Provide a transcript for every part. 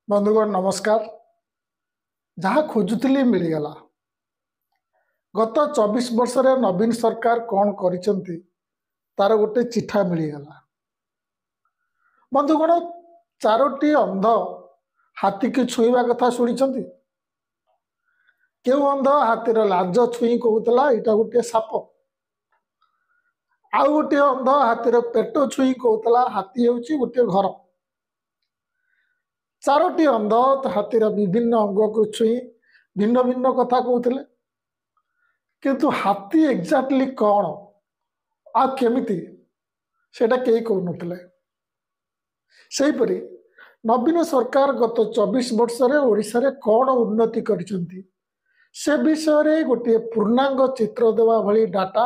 बंधुगण नमस्कार। जहाँ खोजुली मिलगला। गत 24 वर्ष रे नवीन सरकार कौन करिसेंती तार गोटे चिठा मिलगला। बंधुगण चारोटी अंध हाथी की छुईवा कथा शुणी क्यों अंध हाथीर लाज छुई कहूला यहाँ गोटे साप। आउ गोटे अंध हाथीर पेट छुई कहूला हाथी हूँ गोटे घर। चारोटी अंध हाथीर विभिन्न अंग को छुई भिन्न भिन्न कथा कहते किंतु हाथी एक्जाक्टली कौन आ केमिति सेटा कई कहते। सेहीपरि नवीन सरकार गत 24 वर्ष ओडिशा रे कौन उन्नति करिसेंती से विषय रे गोटे पूर्णांग चित्र देवा भली डाटा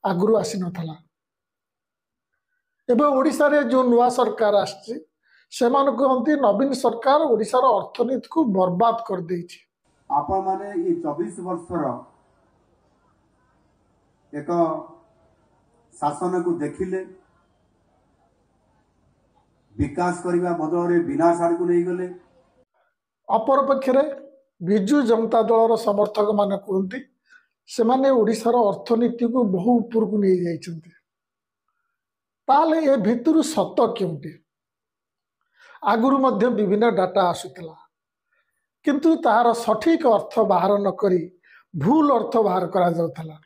आगुरु आसी नथला। एवं ओडिशा रे जो नुआ सरकार आछि से मान कहती नवीन सरकार ओडिशार अर्थनीति को बर्बाद कर देछि। आपण माने ये 24 वर्षर एक शासन को देखिले विकास करने बदल विनाश आड़ को नहीं गले। अपर पक्षरे विजु जनता दलर समर्थक माने कहती से माने ओडिशार अर्थनीति को बहु ऊपर को नहीं जाइछन्ते। ताले ए भितरु सत केउटी आगुरु मध्य विभिन्न डाटा आसुतला किंतु तार सठिक अर्थ बाहर न करी भूल अर्थ बाहर करा जाउतला।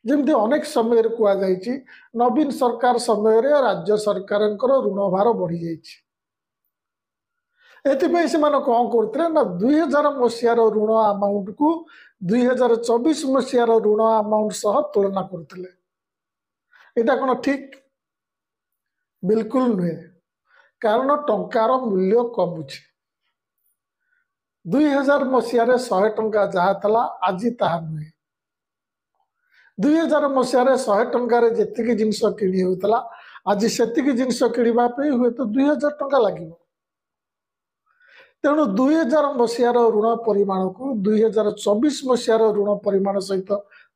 जेमती अनेक समय कह जाइछि नवीन सरकार समय रे राज्य सरकारंकर ऋण भार बढ़ी जाइछि। एथिपई से माने कौन करते ना 2000 मसीहार ऋण अमाउंट को 2024 मसीहार ऋण अमाउंट सह तुलना करते। एटा कौन ठीक? बिल्कुल नुहे। कारण टंकार मूल्य कमुछि। 2000 मसीहार 100 टंका जहाँ था आज ताहा नुहे। 2000 मसीहार 100 टंकार जेतिकी जिनस किणी होता आज सेतिकी जिनस किणवाई हुए तो 2000 टंका लगे। तेणु 2000 मसीहार ऋण परिमाण को 2024 मसीहार ऋण परिमाण सहित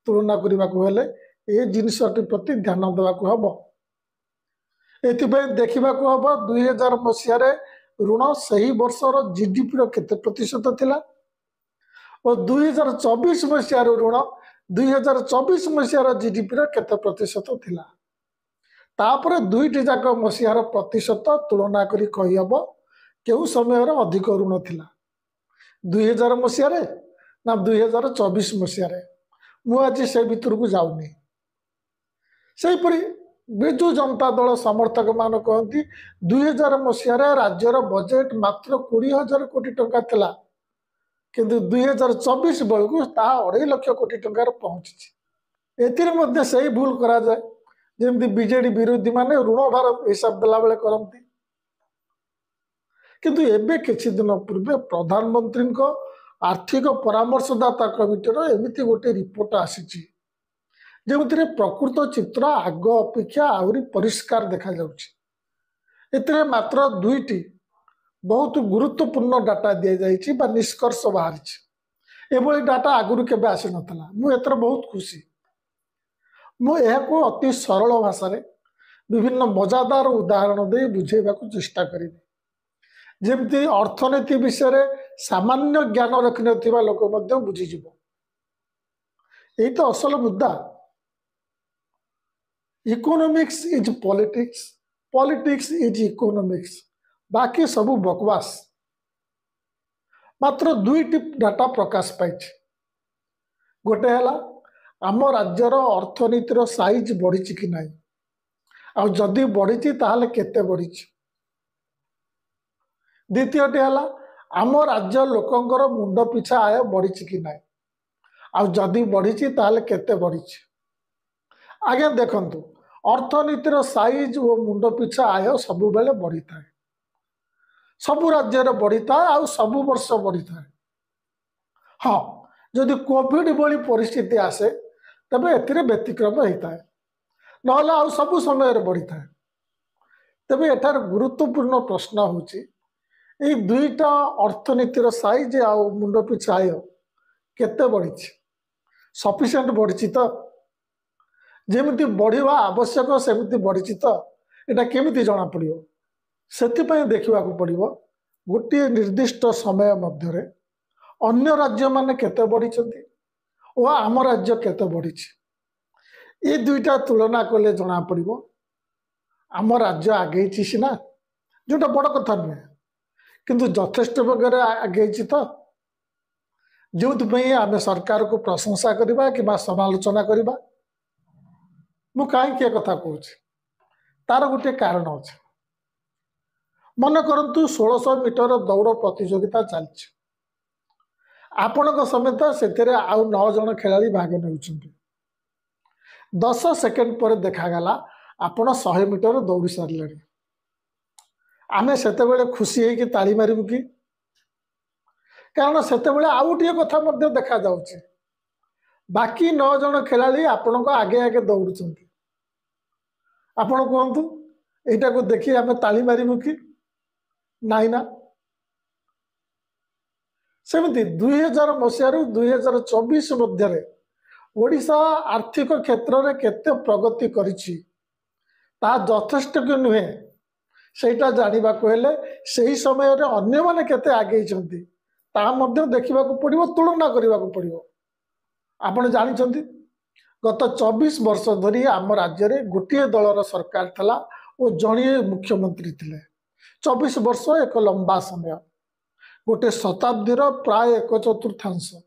तुलना करने ये जिनसटी प्रति ध्यान देवा हम। एथिपाई देखा हम 2000 मसीहार ऋण सही वर्षर जीडीपी केते प्रतिशत थिला और 2024 मसीहार ऋण 2024 मसीहार जीडीपी केते प्रतिशत थिला। तापर दुईटी जाक मसीहार प्रतिशत तुलना करी कही हम केउ समय अधिक ऋण थिला 2000 मसीहार ना 2024 मसीहार। मु आज से भितर को जाऊनी। सेहीपरि विजु जनता दल समर्थक मान कहती 2000 मसीहार राज्यर बजेट मात्र 20,000 कोटी टंका थिला किंतु 2024 बेलू ता 2.5 लाख कोटी टंकार पहुंची। एथिरे मध्य सही भूल करा जाए जेमती बीजेडी विरोधी माने ऋण भार हिसाब देला बेले करंती। किंतु एबे किछि दिन पूर्वे प्रधानमंत्री आर्थिक परामर्शदाता कमिटीर एमिति गोटे रिपोर्ट आसीछि जेमथिरे प्रकृत चित्र आग अपेक्षा आहुरी परिष्कार देखा जाउछि। एथिरे मात्र दुईटी बहुत गुरुत्वपूर्ण डाटा दि जाइछि बा निष्कर्ष बाहरी। एभली डाटा आगुरु केबे आसी नथला। मु एतर बहुत खुशी। मु एहाको अति सरल भाषा रे विभिन्न मजादार उदाहरण दे बुझेबा को चेष्टा करिबी जेमती अर्थनीति विषय रे सामान्य ज्ञान रखि नथिबा लोक मध्य बुझी जिवो। एई तो असल मुद्दा। Economics is politics, politics is economics, बाकी सबू बकवास। मात्र दुईटी डाटा प्रकाश पाई। गोटे है आम राज्यर अर्थनीतिर साइज बढ़ी कि ना आ जदि बढ़ी ताहले केते बढ़ी। द्वितीयटी है आम राज्य लोकंकर मुंड पिछा आय बढ़ी कि ना आ जदि बढ़ी ताहले केते बढ़ी। आगे देखंतु अर्थनीतिर साइज और मुंड पिछा आय सबु बेले बढ़ी थाए। सबु राज्य बढ़ी थाए आ सबु वर्ष बढ़ी थाए। हाँ जदि कोविड भली परिस्थिति आसे तबे एथिरे व्यतिक्रम होता है नहले आ सबु समय बढ़ी थाए। तबे एठार गुरुत्वपूर्ण प्रश्न होची ये दुईटा अर्थनीतिर साइज आ मुंड पिछा आय केते बढ़ी। सफिशिएंट बढ़ी तो जेमिति बढ़िवा आवश्यक सेमिति बढ़ी तो एटा केमिति जना पड़िबो। सेति पय देखिबा को पड़िबो गोटे निर्दिष्ट समय मध्य अन्य राज्य माने केते बढ़ी और आम राज्य केते बढ़ी ये दुईटा तुलना कले जना पड़ो आम राज्य आगे सीना जोटा बड़ कथा नुहे किंतु यथेष्ट भागे आगे तो जो आम सरकार को प्रशंसा करवा कि समालोचना करवा मु कहीं कथा कहूँ तार गोटे कारण अच्छे मन करंतु 1600 मीटर दौड़ प्रतियोगिता चलती आपण समेत से आउ 9 जन खेलाड़ी भाग ने 10 सेकेंड पर देखागला आपण 100 मीटर दौड़ी सारे आमे सेते खुशी है कि ताली मारू कि कारण सेते आउ गोटे कथा देखा जाउछि बाकी 9 जन खेलाड़ी आपण आगे आगे दौड़ आपण कहतु यटा को देखिए आम ताली मारू कि नाई ना सेमती 2000 मसीह 2024 मध्य ओडिशा आर्थिक क्षेत्र में केते प्रगति करिछि ता यथेष्ट कि नुहे सेटा जानिबा को हेले सही समय रे अन्य माने केते आगे छथि ता मध्य देखिबा को पड़िबो तुलना करिबा को पड़िबो आपण जानिछथि गत 24 वर्ष धरी आम राज्य रे गोटे दलर सरकार थला और जणिए मुख्यमंत्री थिले 24 वर्ष एक लंबा समय गोटे शताब्दीर प्राय 1/4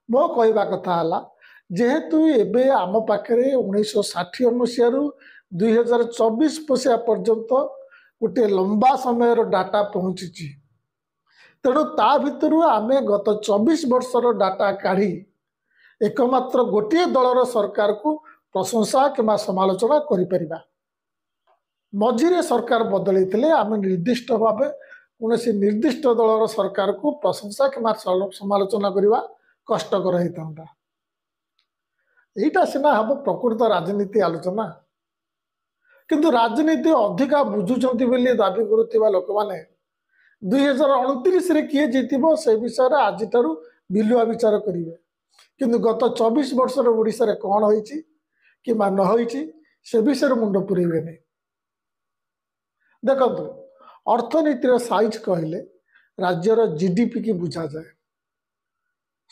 मो कहवा कथा है जेहेतु एबे आम पाखे 1960 मसीह 2024 मसीहा पर्यंत गोटे लंबा समय डाटा पहुँची तेणु ता भितर आम गत 24 वर्षर डाटा काढ़ी एकमात्र गोटे दलर सरकार को प्रशंसा कि समालोचना करिपरिबा मझिरे सरकार बदलते आम निर्दिष्ट भाव कौन निर्दिष्ट दलर सरकार को प्रशंसा कि समालोचना करने कष्टकर होता यहीटा सीना हम प्रकृत राजनीति आलोचना किंतु राजनीति अधिका बुझुंट दाबी करुवा लोक मैंने 2029 किए जीतब से विषय आज बिलुआ विचार करेंगे किंतु गत 24 वर्ष ओडिशा कौन होती कि न होती से विषय मुंड पुरेबे नहीं देखो अर्थनीतिर साइज कहले राज्यर जीडीपी की बुझा जाए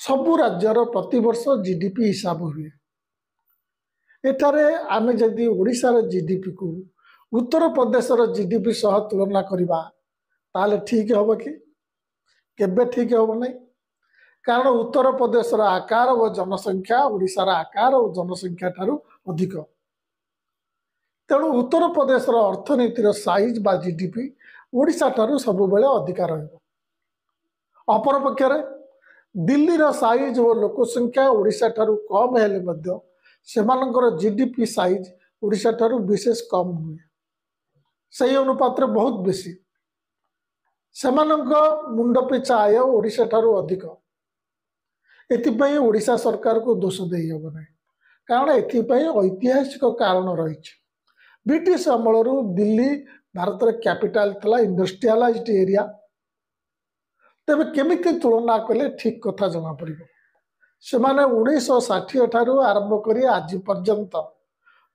सबु राज्यर प्रतिवर्ष जीडीपी हिसाब हुए एठारे आमे जदि ओडिशार जीडीपी को उत्तर प्रदेशर जीडीपी सह तुलना करवा ताले ठीक हम कि केबे ठीक हम नहीं कारण उत्तर प्रदेशर आकार और जनसंख्या ओडिशार आकार और जनसंख्या ठारू अधिक तेणु उत्तर प्रदेशर अर्थनीतिर साइज बा जीडीपी ओडिशा ठारू सब बेले अधिकार अपर पक्षरे दिल्ली साइज और लोकसंख्या ओडिशा ठारू कम हेले मध्य सेमानकर जीडीपी साइज ओडिशा ठारू विशेष कम हुए सही अनुपात रे बहुत बेसी सेमानक मुंड पिछा आय ओडिशा ठारू अधिक एथिपई ओडिशा सरकार को दोष देई हबो नै कारण एथिपई ऐतिहासिक कारण रही ब्रिटिश अमल दिल्ली भारत कैपिटल थला इंडस्ट्रियलाइज्ड एरिया तेबे केमिति तुलना कले ठीक कथा जना पड़िबो से माने 1960 ठारू आरंभ करी आज पर्यंत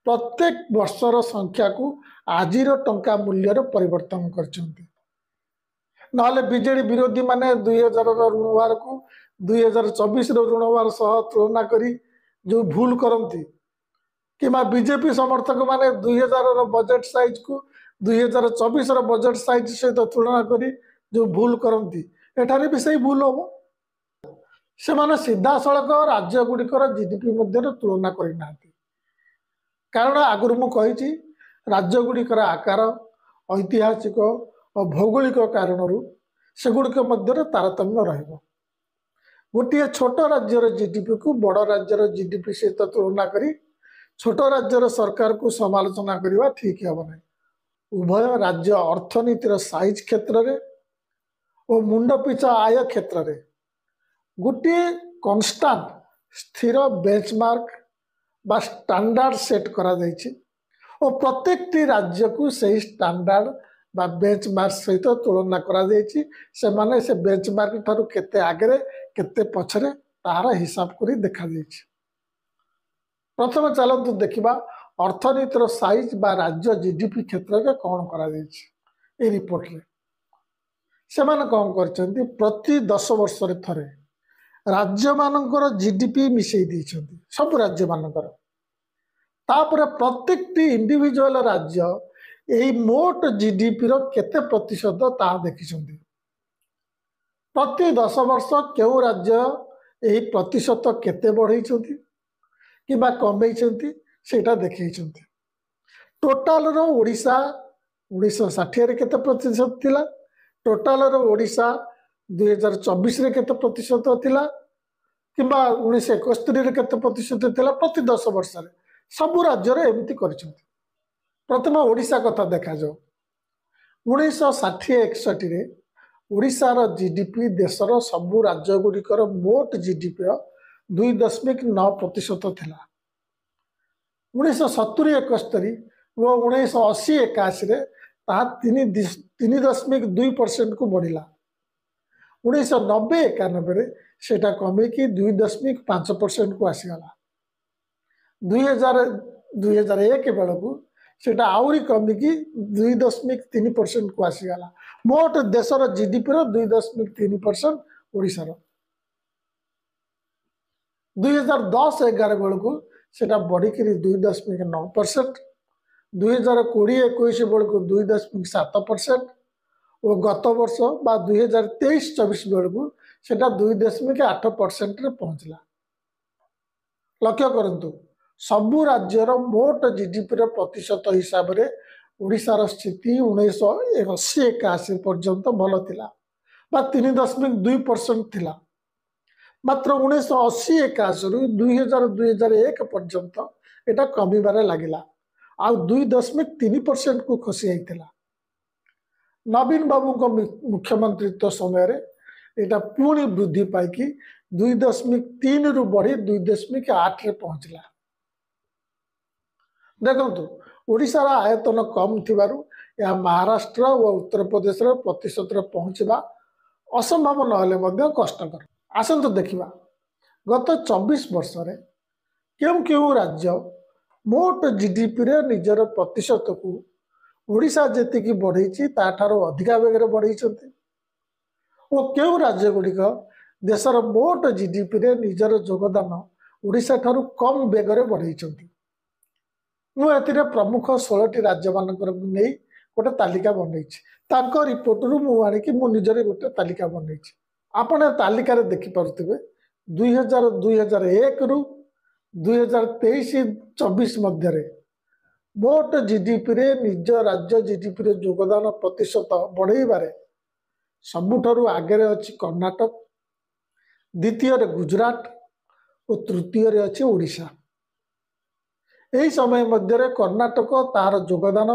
प्रत्येक वर्षर संख्या को आजिर टंका मूल्य परिवर्तन करछन्ते नहले बीजेडी विरोधी माने 2000 ऋण भार को 2024 ऋण भार सह तुलना करी जो भूल करती कि बीजेपी समर्थक माने 2000 बजेट साइज को 2024 बजेट साइज सहित तुलना करी जो भूल करती एठारे भी सही भूल हम से माने सीधा सड़क राज्य गुड़िकर जीडीपी मध्य तुलना करना कारण आगुरी मु कही राज्य गुड़िकर आकार ऐतिहासिक और भौगोलिक कारण सेगुड़िक मध्य तारतम्य रहिबो गोटे छोट राज्यर जीडीपी को बड़ राज्यर जीडीपी सहित तुलना करी छोट राज्यर सरकार को समालोचना करवा ठीक हे नहीं उभय राज्य अर्थनीतिर साइज क्षेत्र में और मुंड पिछा आय क्षेत्र में गोटे कन्स्टांट स्थिर बेंचमार्क बा स्टैंडर्ड सेट करा जायछि और प्रत्येक राज्य को सही स्टैंडर्ड बा बेंचमार्क सहित तुलना करा जायछि से माने से बेंचमार्क ठारू केते आगे केते पछरे तार हिसाब करी देखा जायछि प्रथम चलतु देखा अर्थनीतिर साइज बा राज्य जीडीपी क्षेत्र में कौन करा जायछि ए रिपोर्ट रे ସେମାନେ କ'ଣ କରିଛନ୍ତି, ପ୍ରତି 10 ବର୍ଷରେ ଥରେ ରାଜ୍ୟମାନଙ୍କର GDP ମିଶେଇ ଦେଇଛନ୍ତି, ସବୁ ରାଜ୍ୟମାନଙ୍କର। ତାପରେ ପ୍ରତ୍ୟେକଟି ଇଣ୍ଡିଭିଜୁଆଲ ରାଜ୍ୟ ଏହି ମୋଟ GDPର କେତେ ପ୍ରତିଶତ ତାହା ଦେଖିଛନ୍ତି। ପ୍ରତି 10 ବର୍ଷ କେଉଁ ରାଜ୍ୟ ଏହି ପ୍ରତିଶତ କେତେ ବଢ଼େଇଛନ୍ତି କିମ୍ବା କମେଇଛନ୍ତି ସେଇଟା ଦେଖେଇଛନ୍ତି। ଟୋଟାଲର ଓଡ଼ିଶା 1960ରେ କେତେ ପ୍ରତିଶତ ଥିଲା, ଟୋଟାଲର ଓଡ଼ିଶା 2024ରେ କେତେ ପ୍ରତିଶତ ଥିଲା, କିମ୍ବା 1971ରେ କେତେ ପ୍ରତିଶତ ଥିଲା, ପ୍ରତି 10 ବର୍ଷରେ ସବୁ ରାଜ୍ୟରେ ଏମିତି କରିଛନ୍ତି। ପ୍ରଥମେ ଓଡ଼ିଶା କଥା ଦେଖାଯାଉ। 1960-61ରେ ଓଡ଼ିଶାର GDP ଦେଶର ସବୁ ରାଜ୍ୟଗୁଡ଼ିକର ମୋଟ GDPର 2.9% ଥିଲା। 1970-71 ଓ 1980-81ରେ ତାହା 3.2%କୁ ବଢ଼ିଲା। 1990-91ରେ ସେଇଟା କମେଇକି 2.5%କୁ ଆସିଗଲା। 2001 ବେଳକୁ ସେଇଟା ଆହୁରି କମିକି 2.3%କୁ ଆସିଗଲା। ମୋଟ ଦେଶର GDPର 2.3% ଓଡ଼ିଶାର। 2010-11 ବେଳକୁ ସେଇଟା ବଢ଼ିକିରି 2.9%, 2020-21 ବେଳକୁ 2.7% ଓ ଗତ ବର୍ଷ ବା 2023-24 ବେଳକୁ ସେଇଟା 2.8%ରେ ପହଞ୍ଚିଲା। ଲକ୍ଷ୍ୟ କରନ୍ତୁ, ସବୁ ରାଜ୍ୟର ମୋଟ GDPର ପ୍ରତିଶତ ହିସାବରେ ଓଡ଼ିଶାର ସ୍ଥିତି 1980-81 ପର୍ଯ୍ୟନ୍ତ ଭଲ ଥିଲା ବା 3.2% ଥିଲା। ମାତ୍ର 1980-81ରୁ 2000-2001 ପର୍ଯ୍ୟନ୍ତ ଏଇଟା କମିବାରେ ଲାଗିଲା, ଆଉ 2.3%କୁ ଖସି ଯାଇଥିଲା। ନବୀନ ବାବୁଙ୍କ ମୁଖ୍ୟମନ୍ତ୍ରୀତ୍ୱ ସମୟରେ ଏଇଟା ପୁଣି ବୃଦ୍ଧି ପାଇକି 2.3ରୁ ବଢ଼ି 2.8ରେ ପହଞ୍ଚିଲା। ଦେଖନ୍ତୁ, ଓଡ଼ିଶାର ଆୟତନ କମ୍ ଥିବାରୁ ଏହା ମହାରାଷ୍ଟ୍ର ଓ ଉତ୍ତରପ୍ରଦେଶର ପ୍ରତିଶତରେ ପହଞ୍ଚିବା ଅସମ୍ଭବ ନହେଲେ ମଧ୍ୟ କଷ୍ଟକର। ଆସନ୍ତୁ ଦେଖିବା, ଗତ 24 ବର୍ଷରେ କେଉଁ କେଉଁ ରାଜ୍ୟ ମୋଟ GDPରେ ନିଜର ପ୍ରତିଶତକୁ ଓଡ଼ିଶା ଯେତିକି ବଢ଼େଇଛି ତାଠାରୁ ଅଧିକା ବେଗରେ ବଢ଼େଇଛନ୍ତି ଓ କେଉଁ ରାଜ୍ୟଗୁଡ଼ିକ ଦେଶର ମୋଟ GDPରେ ନିଜର ଯୋଗଦାନ ଓଡ଼ିଶାଠାରୁ କମ୍ ବେଗରେ ବଢ଼େଇଛନ୍ତି। ମୁଁ ଏଥିରେ ପ୍ରମୁଖ 16ଟି ରାଜ୍ୟମାନଙ୍କର ନେଇ ଗୋଟେ ତାଲିକା ବନେଇଛି। ତାଙ୍କ ରିପୋର୍ଟରୁ ମୁଁ ଆଣିକି ମୁଁ ନିଜରେ ଗୋଟେ ତାଲିକା ବନେଇଛି। ଆପଣ ଏ ତାଲିକାରେ ଦେଖିପାରୁଥିବେ 2001ରୁ 2023-24 ମଧ୍ୟରେ ମୋଟ GDPରେ ନିଜ ରାଜ୍ୟ GDPରେ ଯୋଗଦାନ ପ୍ରତିଶତ ବଢ଼େଇବାରେ ସବୁଠାରୁ ଆଗରେ ଅଛି କର୍ଣ୍ଣାଟକ, ଦ୍ୱିତୀୟରେ ଗୁଜରାଟ ଓ ତୃତୀୟରେ ଅଛି ଓଡ଼ିଶା। ଏହି ସମୟ ମଧ୍ୟରେ କର୍ଣ୍ଣାଟକ ତାହାର ଯୋଗଦାନ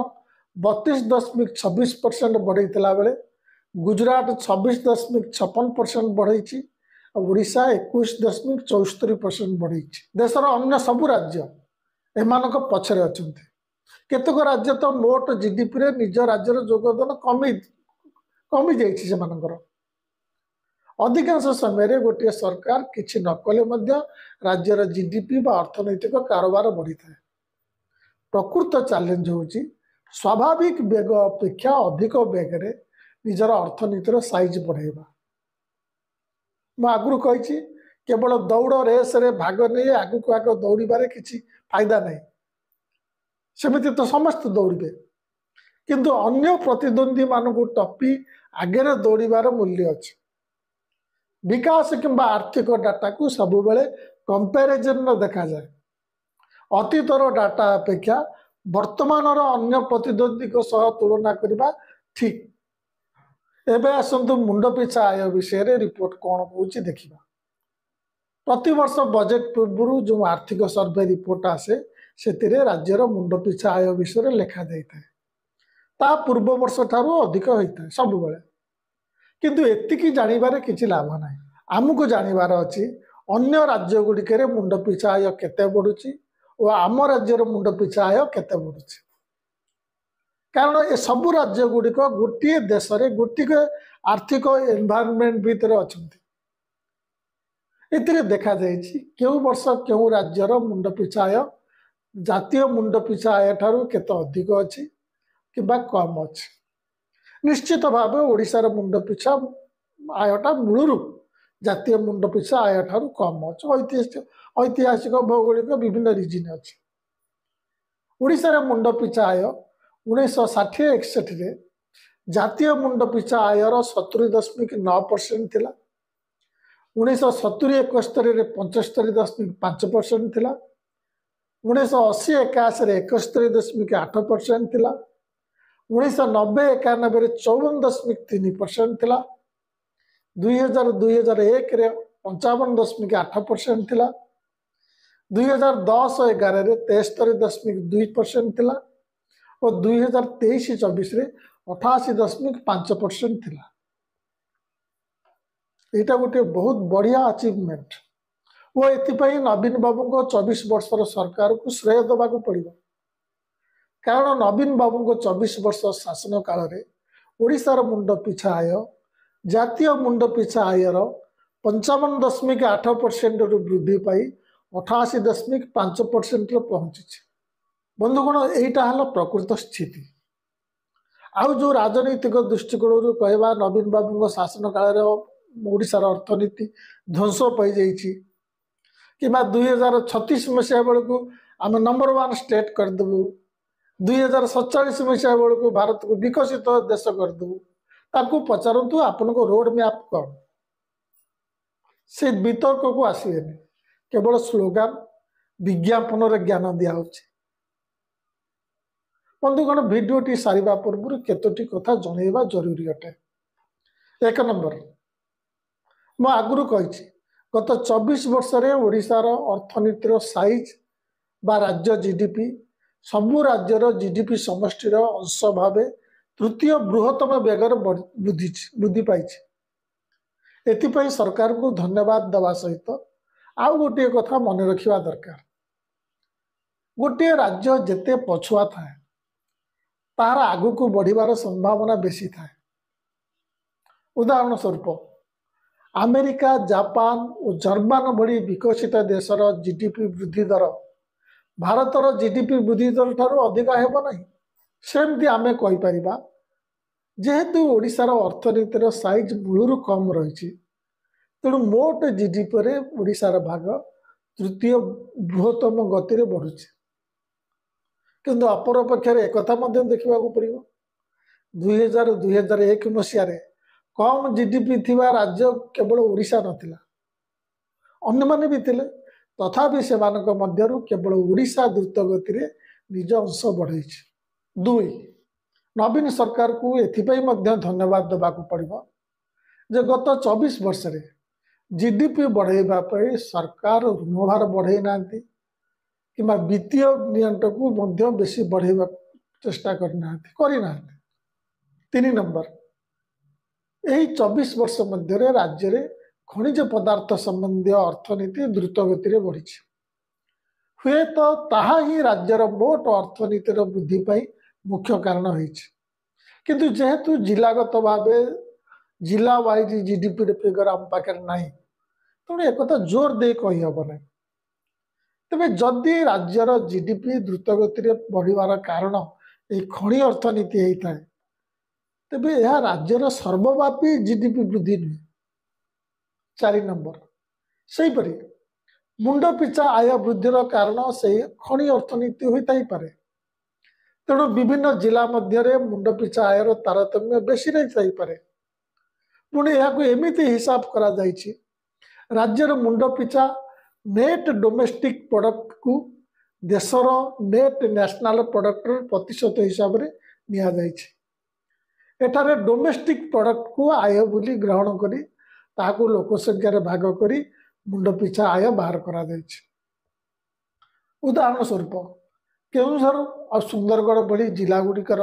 32.26% ବଢ଼େଇଥିଲା ବେଳେ ଗୁଜରାଟ 26.56% ବଢ଼େଇଛି ଆଉ ଓଡ଼ିଶା 21.74% ବଢ଼େଇଛି। ଦେଶର ଅନ୍ୟ ସବୁ ରାଜ୍ୟ ଏମାନଙ୍କ ପଛରେ ଅଛନ୍ତି। କେତେକ ରାଜ୍ୟ ତ ମୋଟ GDPରେ ନିଜ ରାଜ୍ୟର ଯୋଗଦାନ କମିଯାଇଛି ସେମାନଙ୍କର। ଅଧିକାଂଶ ସମୟରେ ଗୋଟିଏ ସରକାର କିଛି ନ କଲେ ମଧ୍ୟ ରାଜ୍ୟର GDP ବା ଅର୍ଥନୈତିକ କାରବାର ବଢ଼ିଥାଏ। ପ୍ରକୃତ ଚ୍ୟାଲେଞ୍ଜ ହେଉଛି ସ୍ୱାଭାବିକ ବେଗ ଅପେକ୍ଷା ଅଧିକ ବେଗରେ ନିଜର ଅର୍ଥନୀତିର ସାଇଜ୍ ବଢ଼ାଇବା। ମୁଁ ଆଗରୁ କହିଛି, କେବଳ ଦୌଡ଼ ରେସ୍ରେ ଭାଗ ନେଇ ଆଗକୁ ଆଗ ଦୌଡ଼ିବାରେ କିଛି ଫାଇଦା ନାହିଁ। ସେମିତି ତ ସମସ୍ତେ ଦୌଡ଼ିବେ, କିନ୍ତୁ ଅନ୍ୟ ପ୍ରତିଦ୍ୱନ୍ଦ୍ୱୀମାନଙ୍କୁ ଟପି ଆଗରେ ଦୌଡ଼ିବାର ମୂଲ୍ୟ ଅଛି। ବିକାଶ କିମ୍ବା ଆର୍ଥିକ ଡାଟାକୁ ସବୁବେଳେ କମ୍ପାରିଜନ୍ରେ ଦେଖାଯାଏ। ଅତୀତର ଡାଟା ଅପେକ୍ଷା ବର୍ତ୍ତମାନର ଅନ୍ୟ ପ୍ରତିଦ୍ୱନ୍ଦ୍ୱୀଙ୍କ ସହ ତୁଳନା କରିବା ଠିକ୍। ଏବେ ଆସନ୍ତୁ ମୁଣ୍ଡ ପିଛା ଆୟ ବିଷୟରେ ରିପୋର୍ଟ କ'ଣ କହୁଛି ଦେଖିବା। ପ୍ରତିବର୍ଷ ବଜେଟ୍ ପୂର୍ବରୁ ଯେଉଁ ଆର୍ଥିକ ସର୍ଭେ ରିପୋର୍ଟ ଆସେ ସେଥିରେ ରାଜ୍ୟର ମୁଣ୍ଡ ପିଛା ଆୟ ବିଷୟରେ ଲେଖାଯାଇଥାଏ। ତା ପୂର୍ବ ବର୍ଷ ଠାରୁ ଅଧିକ ହୋଇଥାଏ ସବୁବେଳେ। କିନ୍ତୁ ଏତିକି ଜାଣିବାରେ କିଛି ଲାଭ ନାହିଁ। ଆମକୁ ଜାଣିବାର ଅଛି ଅନ୍ୟ ରାଜ୍ୟଗୁଡ଼ିକରେ ମୁଣ୍ଡ ପିଛା ଆୟ କେତେ ବଢ଼ୁଛି ଓ ଆମ ରାଜ୍ୟର ମୁଣ୍ଡ ପିଛା ଆୟ କେତେ ବଢ଼ୁଛି। କାରଣ ଏ ସବୁ ରାଜ୍ୟଗୁଡ଼ିକ ଗୋଟିଏ ଦେଶରେ ଗୋଟିଏ ଆର୍ଥିକ ଏନଭାୟରନମେଣ୍ଟ ଭିତରେ ଅଛନ୍ତି। ଏଥିରେ ଦେଖାଯାଇଛି କେଉଁ ବର୍ଷ କେଉଁ ରାଜ୍ୟର ମୁଣ୍ଡ ପିଛା ଆୟ ଜାତୀୟ ମୁଣ୍ଡ ପିଛା ଆୟ ଠାରୁ କେତେ ଅଧିକ ଅଛି କିମ୍ବା କମ୍ ଅଛି। निश्चित भाव ओडिशार मुंड पिछा आयटा मूलरू जातीय मुंड पिछा आय ठारू कम अच्छे ऐतिहासिक भौगोलिक विभिन्न रिजन अच्छे ओडिशार मुंड पिछा आय 1960-61 जातीय मुंड पिछा आयर 70.9% थिला 1970-71 75.5% थिला 1980-81 71.8% थिला 1990-91 54.3% थिला 2000-2001 रे 55.8% थिला 2010-11 रे 73.2% थिला और 2023-24 रे 88.5% थिला। एटा गोटे बहुत बढ़िया अचीवमेंट वो एथिपाई नवीन बाबू को 24 वर्षर सरकार को श्रेय देवा पड़ो कारण नवीन बाबू को 24 वर्ष शासन काल रे ओडिशार मुंड पिछा आय जातीय मुंड पिछा आयर 55.8% रु वृद्धि पाई 88.5% पहुंची। बंधुगण एटा हल प्रकृत स्थिति आउ जो राजनैतिक दृष्टिकोण कहवा नवीन बाबू शासन काल ओडिशार अर्थनीति ध्वंस पाई जाइछि कि 2036 मसीहा बेलू आम नंबर 1 स्टेट करदेबू 2047 मसीहा बेलू भारत को विकसित देश करदेबू ताकू पचारतु आपन को रोड मैप कौन से वितर्क को आसवे केवल स्लोगान विज्ञापन रे ज्ञान दिया बंधुगण भिडियोटी सारिबा पूर्व केतोटी कथा जनइबा जरूरी अटे। एक नंबर मु आगुरु कही गत 24 वर्ष रे ओडिशार अर्थनीतिर साइज बा राज्य जीडीपी सबु राज्यर जीडीपी समष्टिर अंश भाव तृतीय बृहत्तम बेगर वृद्धि पाई एथिपाई सरकार को धन्यवाद देवा सहित आउ गोटे कथा मन रखिबा दरकार गोटे राज्य जेते पछुआ थाए तार आगु को बढ़िबार संभावना बेसी थाए। उदाहरण स्वरूप अमेरिका जापान और जर्मान भली विकसित देशर जीडीपी वृद्धि दर भारतर जीडीपी वृद्धि दर ठारू अधिक हेब नहीं सेमती आमे कहि परिबा जेहेतु ओडिशार अर्थनीतिर साइज मूलरू कम रही तेणु मोट जीडीपी रे ओडिशार भाग तृतीय बृहत्तम गति रे बढ़ुछि किंतु अपर पक्षर एक देखा पड़ो 2000-2001 मसीह कम जीडीपी थिबा राज्य केवल ओडिशा नथिला अन्य माने भी थिले तथापि सेमानक मध्यरु केवल ओडिशा द्रुत गति रे निज अंश बढ़ाई। 2 नवीन सरकार को एथिपाई मध्य धन्यवाद देवा पड़ो जे गत 24 वर्ष रे जीडीपी बढ़ाइबा पई सरकार ऋणभार बढ़ाई नांती किंबा वित्तीय नियंत्रण को मध्य बेसी बढ़ाइबा चेष्टा करना। 3 नंबर यही 24 वर्ष मध्य राज्य रे खनिज पदार्थ संबंधी अर्थनीति द्रुत गति बढ़ी हुए तो ताहा ही राज्यर मोट अर्थनीतिर वृद्धि पाई मुख्य कारण होइछि किंतु जेहेतु जिलागत भाव जिला वाइज जीडीपी फिगर आम पाखे ना तेणु एक जोर दे कही हम ना तेरे जदि राज्यर जीडीपी द्रुत गति बढ़िबार कारण ये खनि अर्थनीति होता है तेबे यह राज्यर सर्वव्यापी जीडीपी वृद्धि नुहे। 4 नंबर सेहीपरि मुंड पिछा आय वृद्धिर कारण से खनि अर्थनीति होता ही पारे तेणु विभिन्न जिला मध्य मुंड पिछा आयर तारतम्य बेसी रही पारे पुणी यह एमती हिसाब करा जाइछि राज्यर मुंड पिछा नेट डोमेस्टिक प्रोडक्ट को देशर नेट नेशनल प्रोडक्ट प्रतिशत हिसाब से निया जाइछि एठारे डोमेस्टिक प्रोडक्ट को आय बोली ग्रहण करी ताकू लोकसंख्यार भाग करी मुंड पिछा आय बाहर करा जाइछि। उदाहरण स्वरूप केउझर और सुंदरगढ़ भली जिला गुड़िकर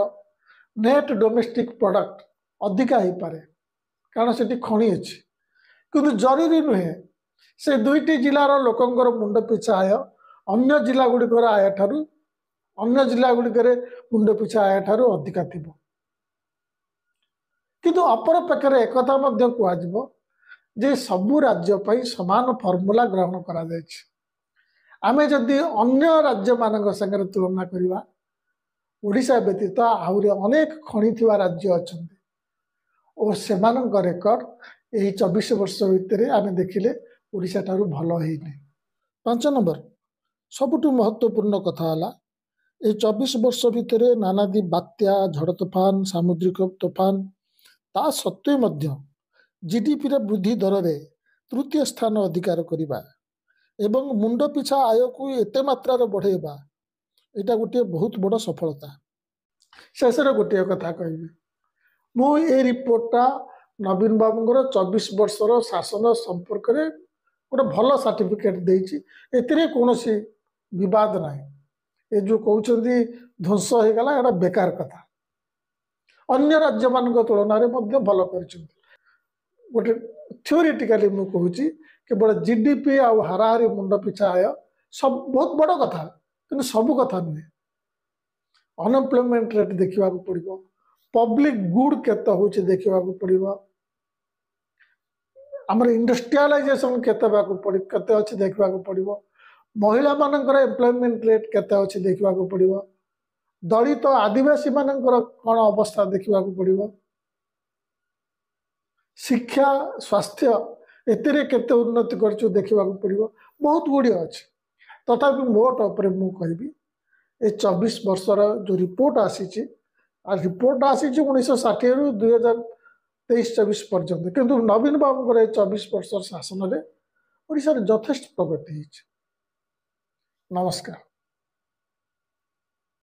नेट डोमेस्टिक प्रोडक्ट अधिका हो पारे कारण से खनि अच्छी किंतु जरूरी नुहे से 2टी जिलार लोकंकर मुंड पिछा आय अन्य जिला गुड़िकर आय ठारू अन्य जिला गुड़िकर मुंड पिछा आय ठारू अधिका थिबो किंतु अपर पक्षर एक कह जे सबु राज्य पई समान फॉर्मूला ग्रहण करा जायछि। आमे जदि अन्य राज्य मानक संगे तुलना करिबा ओडिशा व्यतीत आहुरी अनेक खनि थिबा राज्य अछन्ति और सेमानक रेकर्ड यही 24 वर्ष भितर आम देखिले ओडिशा ठारू भल होइने। 5 नंबर सबुठु महत्वपूर्ण कथा है ये 24 वर्ष भितर नानादी बात्या झड़ तोफान सामुद्रिक तोफान ता सत्वे मध्य जीडीपी रे वृद्धि दर रे तृतीय स्थान अधिकार करिबा एवं मुंड पिछा आय को एते मात्रा बढ़ेबा एटा गोटे बहुत बड़ सफलता। शेष गोटे कथा कहबी मु ए रिपोर्टटा नवीन बाबूंकर 24 वर्षर शासन संपर्क में गोटे भल सर्टिफिकेट देछि एतिरे कोनोसी विवाद नाही। ए जो कहउछंती ध्वंस हो गला एटा बेकार कथा अन्य राज्य मान तुलन में भल कर गोटे थियोरिटिकली मु कहूँ केवल जीडीपी आ हाराहारी मुंड पिछा आय सब बहुत बड़ कथा कि सबू कथा नुहे। अनएम्प्लॉयमेंट रेट देखा पड़ो पब्लिक गुड केते हूँ देखा पड़ो आमर इंडस्ट्रियलाइजेशन केते अच्छे देखा पड़ो महिला मानकर एम्प्लॉयमेंट रेट केते अच्छे देखा पड़ो दलित आदिवासी मानकर कौन अवस्था देखा पड़ो शिक्षा स्वास्थ्य एतिरे केते उन्नति करछु देखा पड़ो बहुत गुड़िया अच्छे तथापि मोट उपर मु कहबी ए 24 वर्षर जो रिपोर्ट आसी रिपोर्ट आसी 1960 रु 2023-24 पर्यंत किंतु नवीन बाबू 24 वर्ष शासन में ओडिशा रे यथेष्ट प्रगति होइछि। नमस्कार।